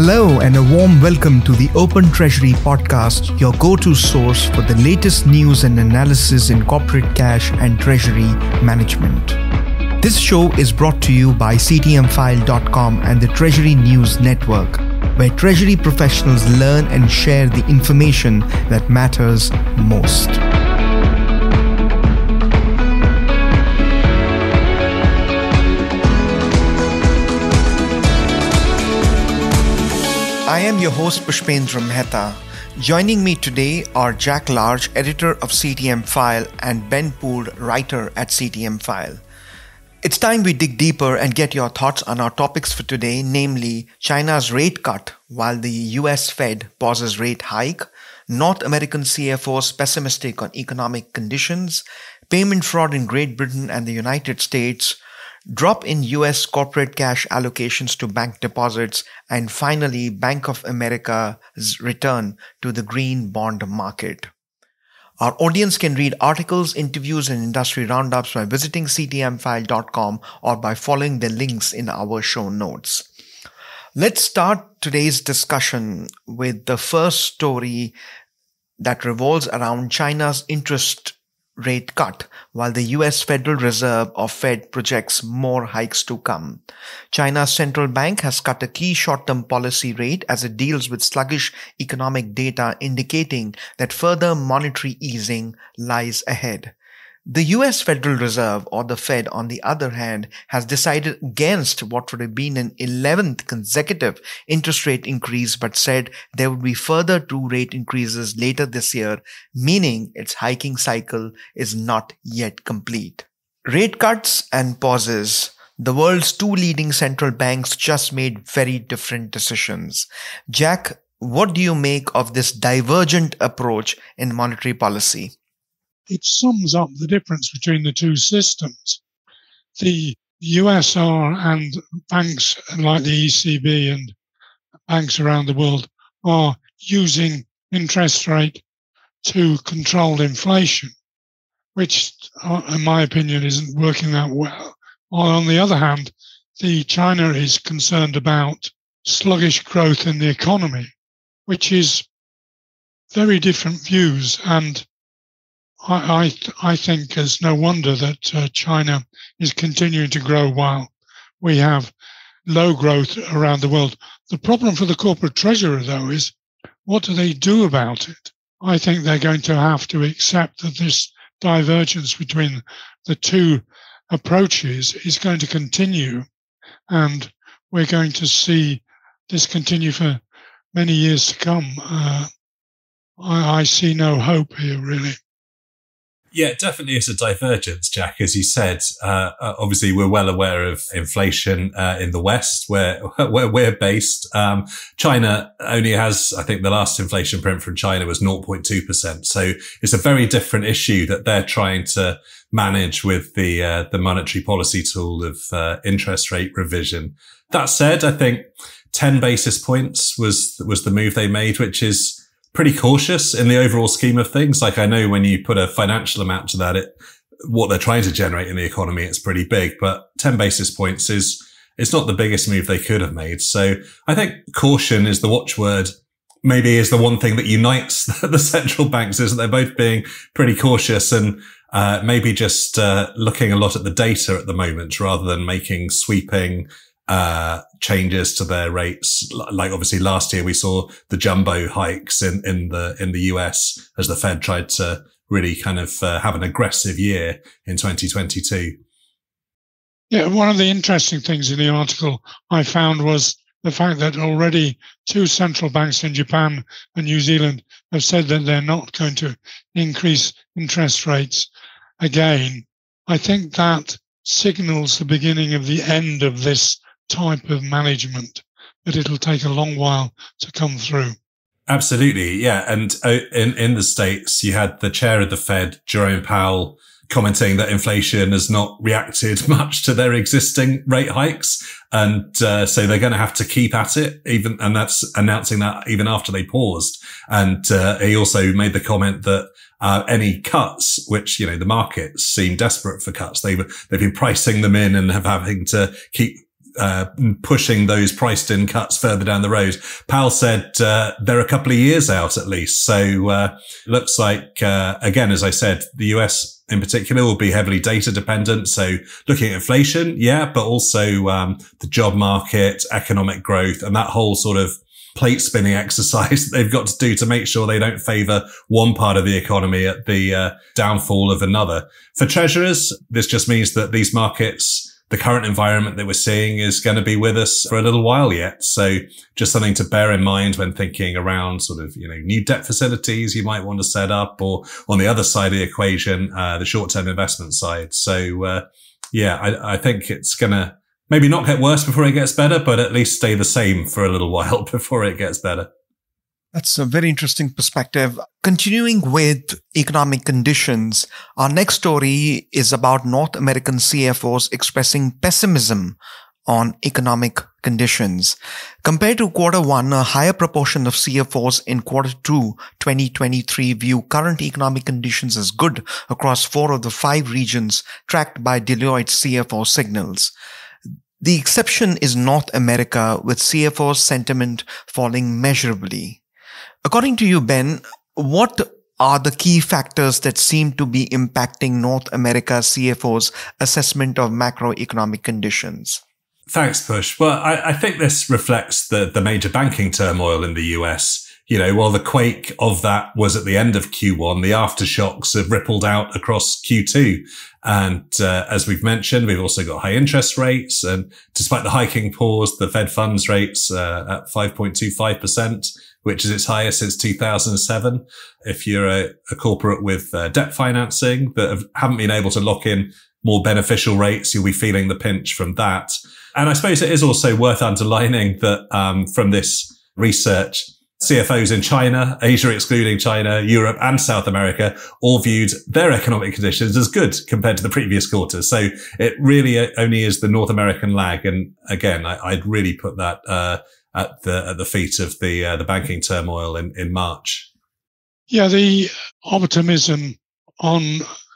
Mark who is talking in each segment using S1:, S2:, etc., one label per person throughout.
S1: Hello and a warm welcome to the Open Treasury podcast, your go-to source for the latest news and analysis in corporate cash and treasury management. This show is brought to you by CTMfile.com and the Treasury News Network, where treasury professionals learn and share the information that matters most. I am your host Pushpendra Mehta. Joining me today are Jack Large, editor of CTMfile, and Ben Poole, writer at CTMfile. It's time we dig deeper and get your thoughts on our topics for today, namely China's rate cut while the US Fed pauses rate hike, North American CFOs pessimistic on economic conditions, payment fraud in Great Britain and the United States, drop in US corporate cash allocations to bank deposits, and finally Bank of America's return to the green bond market. Our audience can read articles, interviews, and industry roundups by visiting ctmfile.com or by following the links in our show notes. Let's start today's discussion with the first story that revolves around China's interest rate cut, while the US Federal Reserve or Fed projects more hikes to come. China's central bank has cut a key short-term policy rate as it deals with sluggish economic data indicating that further monetary easing lies ahead. The US Federal Reserve, or the Fed, on the other hand, has decided against what would have been an 11th consecutive interest rate increase, but said there would be further 2 rate increases later this year, meaning its hiking cycle is not yet complete. Rate cuts and pauses. The world's 2 leading central banks just made very different decisions. Jack, what do you make of this divergent approach in monetary policy?
S2: It sums up the difference between the two systems. The USR and banks like the ECB and banks around the world are using interest rate to control inflation, which, in my opinion, isn't working that well. On the other hand, China is concerned about sluggish growth in the economy, which is very different views, and I think it's no wonder that China is continuing to grow while we have low growth around the world. The problem for the corporate treasurer, though, is what do they do about it? I think they're going to have to accept that this divergence between the two approaches is going to continue, and we're going to see this continue for many years to come. I see no hope here, really.
S3: Yeah, definitely it's a divergence, Jack. As you said, obviously we're well aware of inflation in the West, where we're based. China only has, I think the last inflation print from China was 0.2%. So it's a very different issue that they're trying to manage with the monetary policy tool of interest rate revision. That said, I think 10 basis points was the move they made, which is pretty cautious in the overall scheme of things. Like, I know when you put a financial amount to that, what they're trying to generate in the economy, it's pretty big, but 10 basis points it's not the biggest move they could have made. So I think caution is the watchword, maybe is the one thing that unites the central banks, is that they're both being pretty cautious and maybe just looking a lot at the data at the moment rather than making sweeping changes to their rates. Like obviously last year we saw the jumbo hikes in the US as the Fed tried to really kind of have an aggressive year in 2022.
S2: Yeah, one of the interesting things in the article I found was the fact that already 2 central banks in Japan and New Zealand have said that they're not going to increase interest rates again. I think that signals the beginning of the end of this type of management, that it'll take a long while to come through.
S3: Absolutely, yeah. And in the States, you had the chair of the Fed, Jerome Powell, commenting that inflation has not reacted much to their existing rate hikes. And so they're going to have to keep at it, and that's announcing that even after they paused. And he also made the comment that any cuts, which, the markets seem desperate for cuts, they've been pricing them in and having to keep pushing those priced-in cuts further down the road. Powell said they're a couple of years out at least. So looks like, again, as I said, the US in particular will be heavily data dependent. So looking at inflation, yeah, but also the job market, economic growth, and that whole sort of plate spinning exercise that they've got to do to make sure they don't favor one part of the economy at the downfall of another. For treasurers, this just means that these markets, the current environment that we're seeing, is going to be with us for a little while yet. So just something to bear in mind when thinking around sort of, new debt facilities you might want to set up, or on the other side of the equation, the short-term investment side. So, I think it's going to maybe not get worse before it gets better, but at least stay the same for a little while before it gets better.
S1: That's a very interesting perspective. Continuing with economic conditions, our next story is about North American CFOs expressing pessimism on economic conditions. Compared to Q1, a higher proportion of CFOs in Q2 2023 view current economic conditions as good across 4 of the 5 regions tracked by Deloitte's CFO signals. The exception is North America, with CFOs' sentiment falling measurably. According to you, Ben, what are the key factors that seem to be impacting North America CFOs' assessment of macroeconomic conditions?
S3: Thanks, Push. Well, I think this reflects the major banking turmoil in the US. While the quake of that was at the end of Q1, the aftershocks have rippled out across Q2. And as we've mentioned, we've also got high interest rates. And despite the hiking pause, the Fed funds rates at 5.25%, which is its highest since 2007. If you're a corporate with debt financing that haven't been able to lock in more beneficial rates, you'll be feeling the pinch from that. And I suppose it is also worth underlining that from this research, CFOs in China, Asia excluding China, Europe and South America all viewed their economic conditions as good compared to the previous quarter. So it really only is the North American lag. And again, I'd really put that at the feet of the banking turmoil in March.
S2: Yeah, the optimism on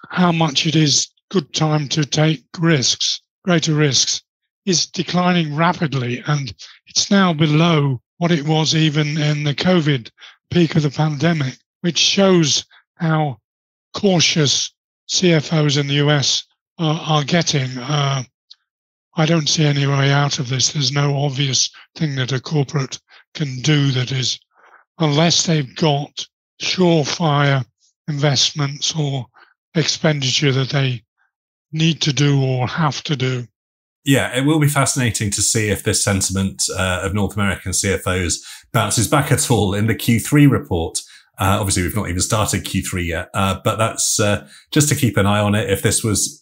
S2: how much it is good time to take risks, greater risks, is declining rapidly, and it's now below what it was even in the COVID peak of the pandemic, which shows how cautious CFOs in the US are getting. I don't see any way out of this. There's no obvious thing that a corporate can do that is, unless they've got surefire investments or expenditure that they need to do or have to do.
S3: Yeah, it will be fascinating to see if this sentiment of North American CFOs bounces back at all in the Q3 report. Obviously, we've not even started Q3 yet, but that's just to keep an eye on it. If this was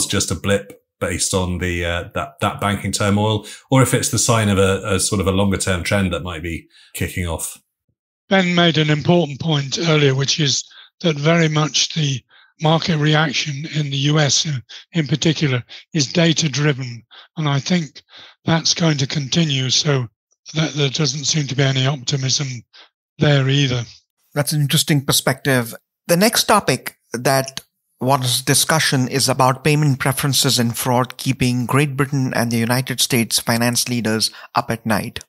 S3: just a blip based on the that banking turmoil, or if it's the sign of a sort of a longer term trend that might be kicking off.
S2: Ben made an important point earlier, which is that very much the market reaction in the US in particular is data driven. And I think that's going to continue. So that there doesn't seem to be any optimism there either.
S1: That's an interesting perspective. The next topic that was discussion is about payment preferences and fraud keeping Great Britain and the United States finance leaders up at night.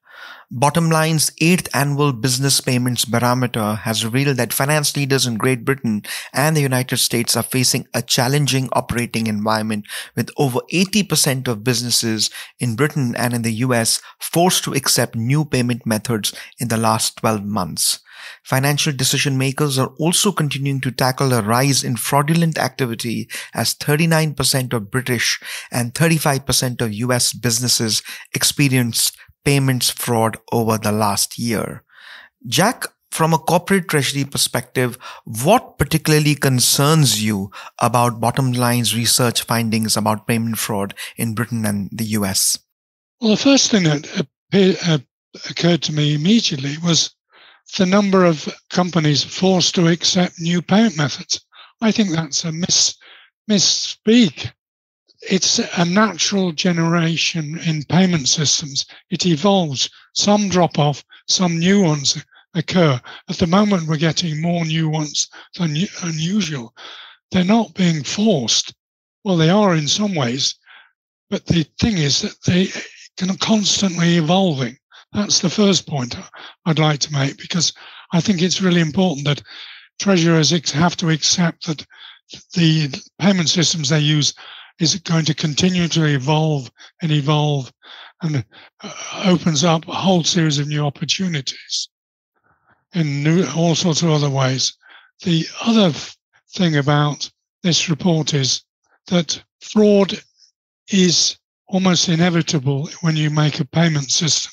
S1: Bottom Line's 8th annual Business Payments Barometer has revealed that finance leaders in Great Britain and the United States are facing a challenging operating environment, with over 80% of businesses in Britain and in the US forced to accept new payment methods in the last 12 months. Financial decision makers are also continuing to tackle a rise in fraudulent activity, as 39% of British and 35% of US businesses experienced payments fraud over the last year. Jack, from a corporate treasury perspective, what particularly concerns you about Bottom Line's research findings about payment fraud in Britain and the US?
S2: Well, the first thing that occurred to me immediately was the number of companies forced to accept new payment methods. I think that's a misspeak. It's a natural generation in payment systems. It evolves. Some drop off, some new ones occur. At the moment, we're getting more new ones than unusual. They're not being forced. Well, they are in some ways, But the thing is that they can constantly evolving. That's the first point I'd like to make, because I think it's really important that treasurers have to accept that the payment systems they use is going to continue to evolve and opens up a whole series of new opportunities in all sorts of other ways. The other thing about this report is that fraud is almost inevitable when you make a payment system.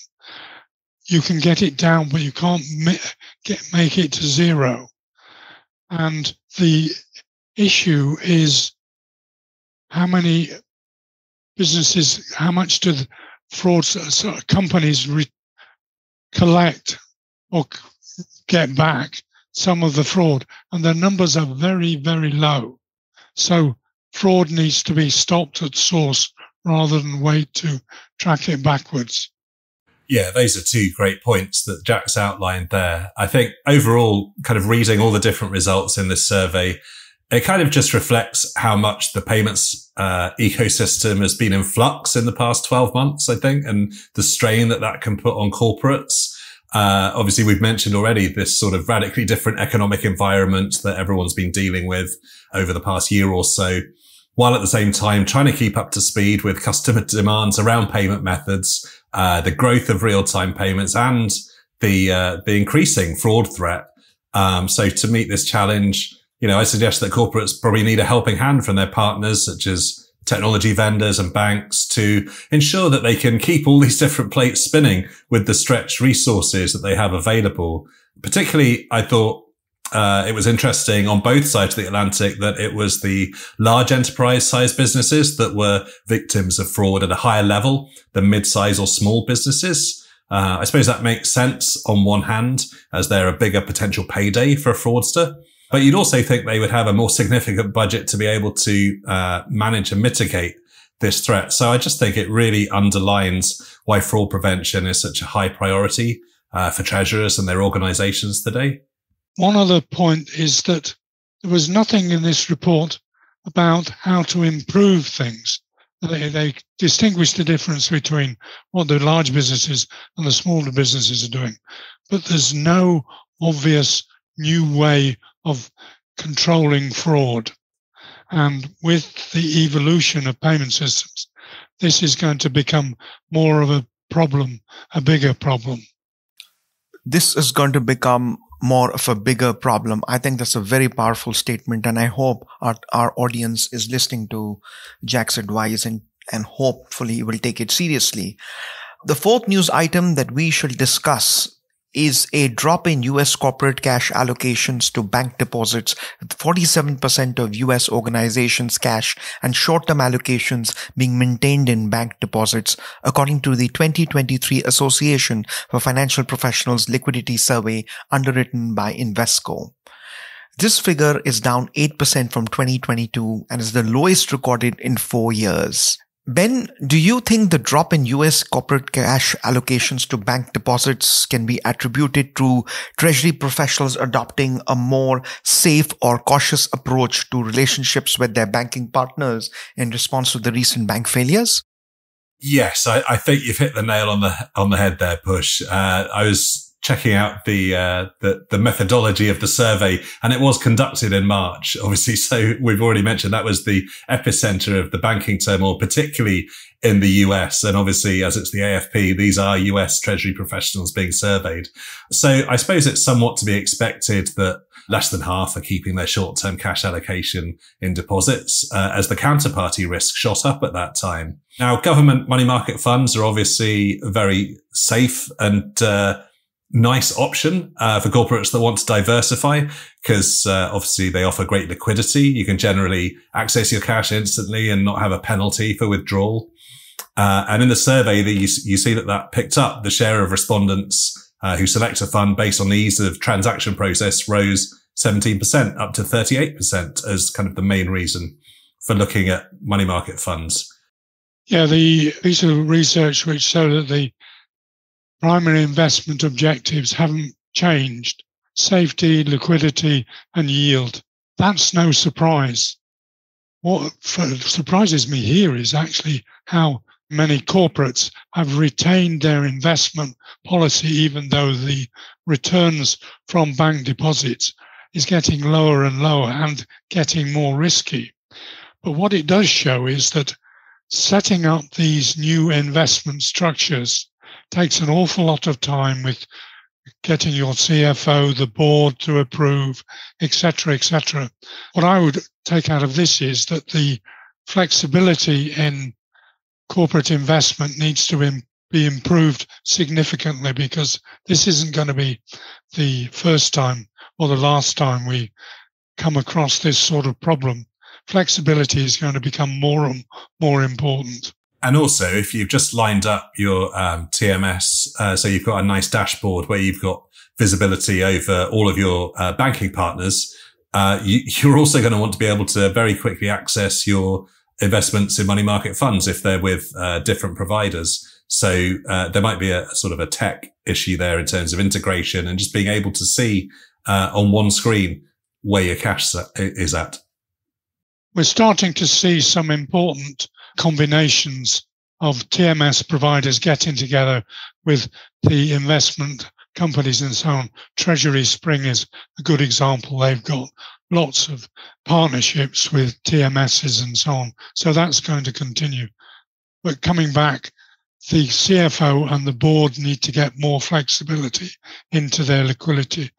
S2: You can get it down, but you can't make it to zero. And the issue is how many businesses, how much do fraud companies collect or get back some of the fraud? And the numbers are very, very low. So fraud needs to be stopped at source rather than wait to track it backwards.
S3: Yeah, those are two great points that Jack's outlined there. I think overall, kind of reading all the different results in this survey, it kind of just reflects how much the payments ecosystem has been in flux in the past 12 months, I think, and the strain that can put on corporates. Obviously, we've mentioned already this sort of radically different economic environment that everyone's been dealing with over the past year or so, while at the same time trying to keep up to speed with customer demands around payment methods, the growth of real-time payments, and the increasing fraud threat. So to meet this challenge, I suggest that corporates probably need a helping hand from their partners, such as technology vendors and banks, to ensure that they can keep all these different plates spinning with the stretched resources that they have available. Particularly, I thought it was interesting on both sides of the Atlantic that it was the large enterprise-sized businesses that were victims of fraud at a higher level than mid-size or small businesses. I suppose that makes sense on one hand, as they're a bigger potential payday for a fraudster. But you'd also think they would have a more significant budget to be able to manage and mitigate this threat. So I just think it really underlines why fraud prevention is such a high priority for treasurers and their organizations today.
S2: One other point is that there was nothing in this report about how to improve things. They distinguish the difference between what the large businesses and the smaller businesses are doing. But there's no obvious new way of controlling fraud. And with the evolution of payment systems, this is going to become more of a problem, a bigger problem.
S1: This is going to become more of a bigger problem. I think that's a very powerful statement, and I hope our audience is listening to Jack's advice and hopefully will take it seriously. The fourth news item that we shall discuss is a drop in U.S. corporate cash allocations to bank deposits, with 47% of U.S. organizations' cash and short-term allocations being maintained in bank deposits, according to the 2023 Association for Financial Professionals Liquidity Survey underwritten by Invesco. This figure is down 8% from 2022 and is the lowest recorded in 4 years. Ben, do you think the drop in U.S. corporate cash allocations to bank deposits can be attributed to Treasury professionals adopting a more safe or cautious approach to relationships with their banking partners in response to the recent bank failures?
S3: Yes, I think you've hit the nail on the head there, Push. I was checking out the methodology of the survey, and it was conducted in March, obviously. So we've already mentioned that was the epicenter of the banking turmoil, particularly in the US. And obviously, as it's the AFP, these are US Treasury professionals being surveyed. So I suppose it's somewhat to be expected that less than half are keeping their short-term cash allocation in deposits, as the counterparty risk shot up at that time. Now, government money market funds are obviously a very safe and nice option for corporates that want to diversify, because obviously they offer great liquidity. You can generally access your cash instantly and not have a penalty for withdrawal. And in the survey, you see that picked up. The share of respondents who select a fund based on the ease of transaction process rose 17% up to 38% as kind of the main reason for looking at money market funds.
S2: Yeah, the piece of research which showed that the primary investment objectives haven't changed: safety, liquidity, and yield. That's no surprise. what surprises me here is actually how many corporates have retained their investment policy, even though the returns from bank deposits is getting lower and lower and getting more risky. But what it does show is that setting up these new investment structures takes an awful lot of time, with getting your CFO, the board to approve, etc., etc. What I would take out of this is that the flexibility in corporate investment needs to be improved significantly, because this isn't going to be the first time or the last time we come across this sort of problem. Flexibility is going to become more and more important.
S3: And also, if you've just lined up your TMS, so you've got a nice dashboard where you've got visibility over all of your banking partners, you're also going to want to be able to very quickly access your investments in money market funds if they're with different providers. So there might be a sort of a tech issue there in terms of integration and just being able to see on one screen where your cash is at.
S2: We're starting to see some important combinations of TMS providers getting together with the investment companies and so on. Treasury Spring is a good example. They've got lots of partnerships with TMSs and so on. So that's going to continue. But coming back, the CFO and the board need to get more flexibility into their liquidity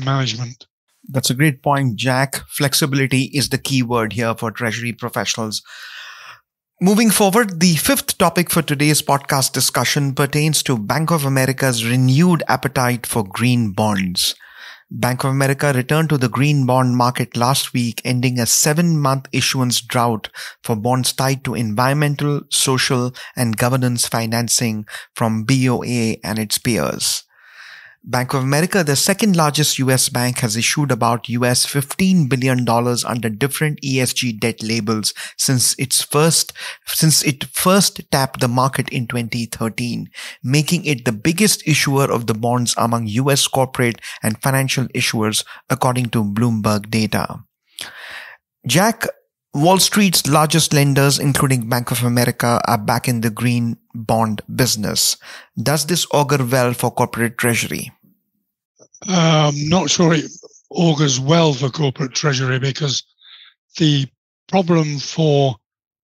S2: management.
S1: That's a great point, Jack. Flexibility is the key word here for Treasury professionals. Moving forward, the fifth topic for today's podcast discussion pertains to Bank of America's renewed appetite for green bonds. Bank of America returned to the green bond market last week, ending a 7-month issuance drought for bonds tied to environmental, social, and governance financing from BOA and its peers. Bank of America, the second largest US bank, has issued about US $15 billion under different ESG debt labels since it first tapped the market in 2013, making it the biggest issuer of the bonds among US corporate and financial issuers, according to Bloomberg data. Jack, Wall Street's largest lenders, including Bank of America, are back in the green bond business. Does this augur well for corporate treasury?
S2: Not sure it augurs well for corporate treasury, because the problem for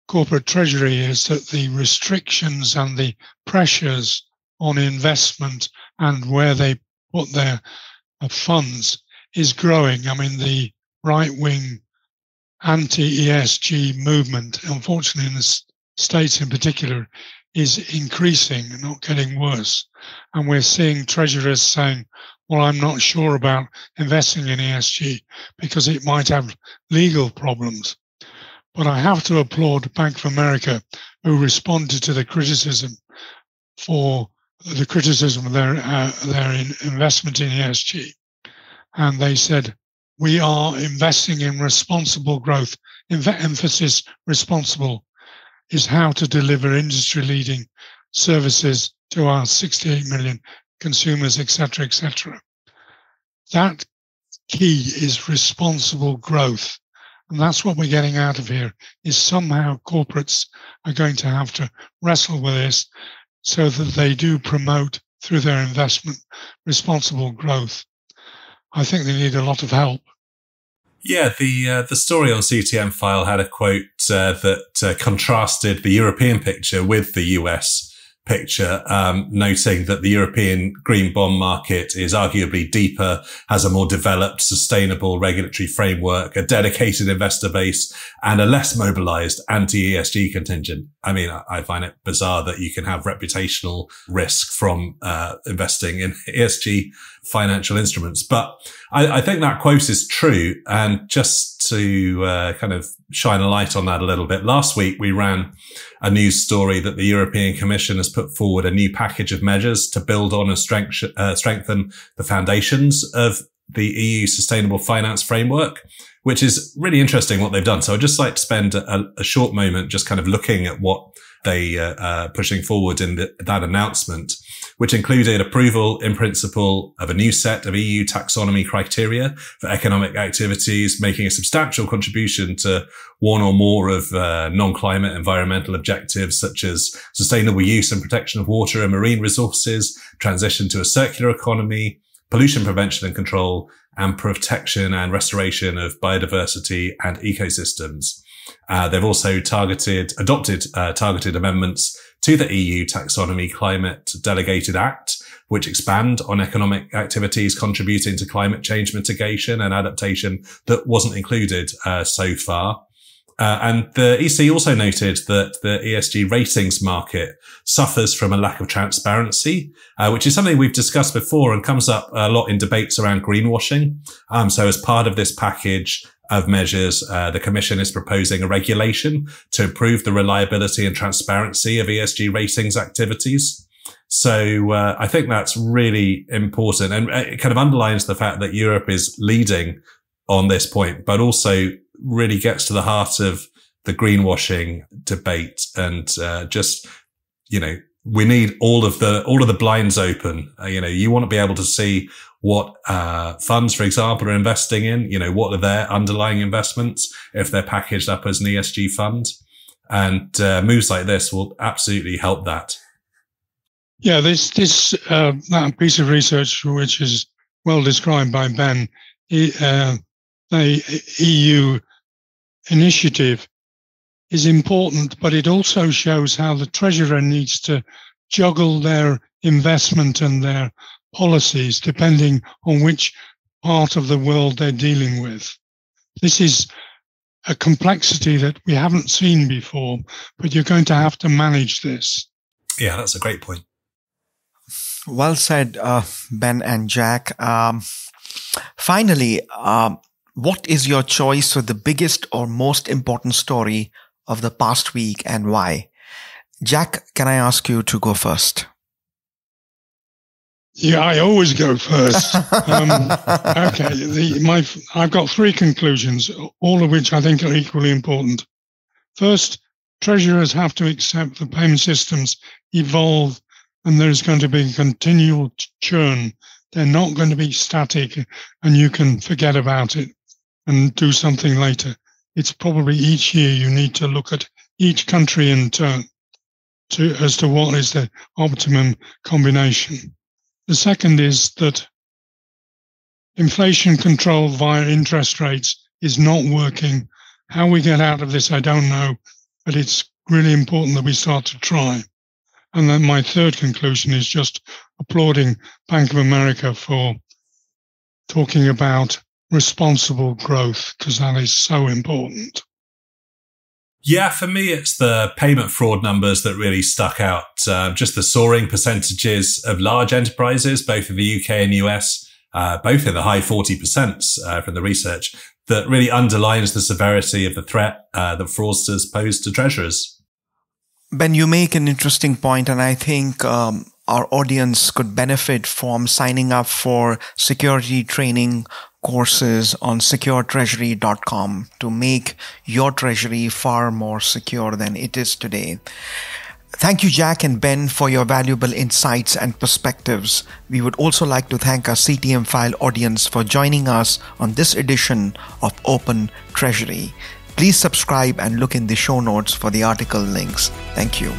S2: corporate treasury is that the restrictions and the pressures on investment and where they put their funds is growing. I mean, the right-wing anti-ESG movement, unfortunately in the States in particular, is increasing and not getting worse. And we're seeing treasurers saying, well, I'm not sure about investing in ESG because it might have legal problems. But I have to applaud Bank of America, who responded to the criticism of their investment in ESG. And they said, we are investing in responsible growth. Emphasis responsible is how to deliver industry-leading services to our 68 million consumers, etc., etc. That key is responsible growth. And that's what we're getting out of here, is somehow corporates are going to have to wrestle with this so that they do promote through their investment responsible growth. I think they need a lot of help.
S3: Yeah, the story on CTMfile had a quote that contrasted the European picture with the US picture, noting that the European green bond market is arguably deeper, has a more developed, sustainable regulatory framework, a dedicated investor base, and a less mobilized anti-ESG contingent. I mean, I find it bizarre that you can have reputational risk from investing in ESG financial instruments. But I think that quote is true. And just to kind of shine a light on that a little bit, last week we ran a news story that the European Commission has put forward a new package of measures to build on and strengthen the foundations of the EU Sustainable Finance Framework, which is really interesting what they've done. So I'd just like to spend a short moment just kind of looking at what they pushing forward in that announcement, which included approval in principle of a new set of EU taxonomy criteria for economic activities, making a substantial contribution to one or more of non-climate environmental objectives such as sustainable use and protection of water and marine resources, transition to a circular economy, pollution prevention and control, and protection and restoration of biodiversity and ecosystems. They've also adopted targeted amendments to the EU Taxonomy Climate Delegated Act, which expand on economic activities contributing to climate change mitigation and adaptation that wasn't included so far. And the EC also noted that the ESG ratings market suffers from a lack of transparency, which is something we've discussed before and comes up a lot in debates around greenwashing. So as part of this package of measures, the Commission is proposing a regulation to improve the reliability and transparency of ESG ratings activities. So I think that's really important, and it kind of underlines the fact that Europe is leading on this point, but also really gets to the heart of the greenwashing debate. And we need all of the blinds open. You want to be able to see what funds, for example, are investing in, what are their underlying investments if they're packaged up as an ESG fund. And moves like this will absolutely help that.
S2: Yeah, that piece of research, which is well described by Ben, the EU initiative is important, but it also shows how the Treasurer needs to juggle their investment and their policies depending on which part of the world they're dealing with. This is a complexity that we haven't seen before, but you're going to have to manage this.
S3: Yeah, that's a great point.
S1: Well said, Ben and Jack. Finally, what is your choice for the biggest or most important story of the past week and why? Jack, can I ask you to go first?
S2: Yeah, I always go first. Okay, I've got three conclusions, all of which I think are equally important. First, treasurers have to accept the payment systems evolve and there's going to be continual churn. They're not going to be static and you can forget about it and do something later. It's probably each year you need to look at each country in turn as to what is the optimum combination. The second is that inflation control via interest rates is not working. How we get out of this, I don't know, but it's really important that we start to try. And then my third conclusion is just applauding Bank of America for talking about responsible growth, because that is so important.
S3: Yeah, for me, it's the payment fraud numbers that really stuck out. Just the soaring percentages of large enterprises, both in the UK and US, both in the high 40% from the research, that really underlines the severity of the threat that fraudsters pose to treasurers.
S1: Ben, you make an interesting point, and I think our audience could benefit from signing up for security training courses on securetreasury.com to make your treasury far more secure than it is today. Thank you, Jack and Ben, for your valuable insights and perspectives. We would also like to thank our CTMfile audience for joining us on this edition of Open Treasury. Please subscribe and look in the show notes for the article links. Thank you.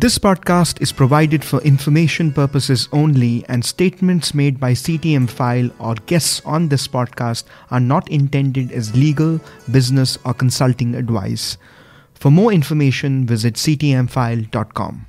S1: This podcast is provided for information purposes only, and statements made by CTMfile or guests on this podcast are not intended as legal, business, or consulting advice. For more information, visit ctmfile.com.